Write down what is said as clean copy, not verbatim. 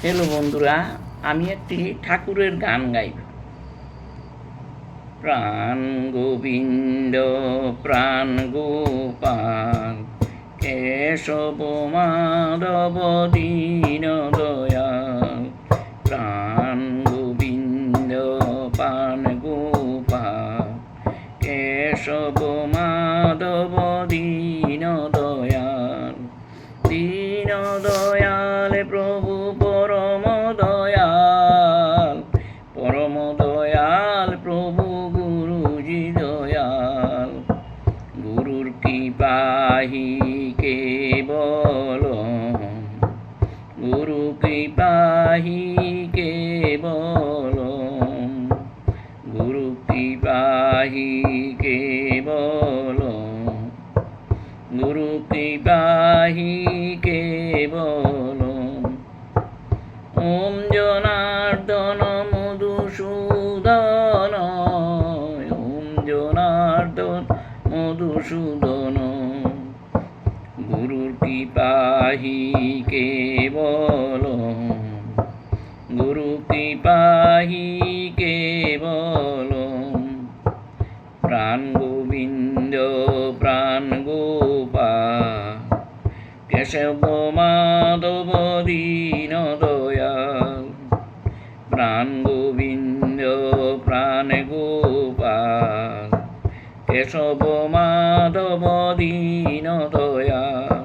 Hello বন্ধুরা, আমি একটি ঠাকুরের গান গাইব। প্রাণ গোবিন্দ প্রাণ গোপাল কেশব মাধব দীন দয়াল। প্রাণ গোবিন্দ প্রাণ গোপাল কেশব মাধব দীন দয়াল। দীন দয়াল প্রভু পরম দয়াল প্রভু গুরুজি দয়াল। গুরুর কৃপাহি কেবল, গুরু কৃপাহি কেবল, গুরু কৃপাহি কেবল, গুরু কৃপাহি কেবল। ওম জনার্দন মধুসূদন, ওম জনার্দন মধুসূদন। গুরুর কৃপাহি কেবল, গুরু কৃপাহি কেবল। প্রাণ গোবিন্দ প্রাণ গোপাল কেশব মাধব দীন দয়াল। প্রাণ গোবিন্দ প্রাণ গোপাল কেশব মাধব দীন দয়াল।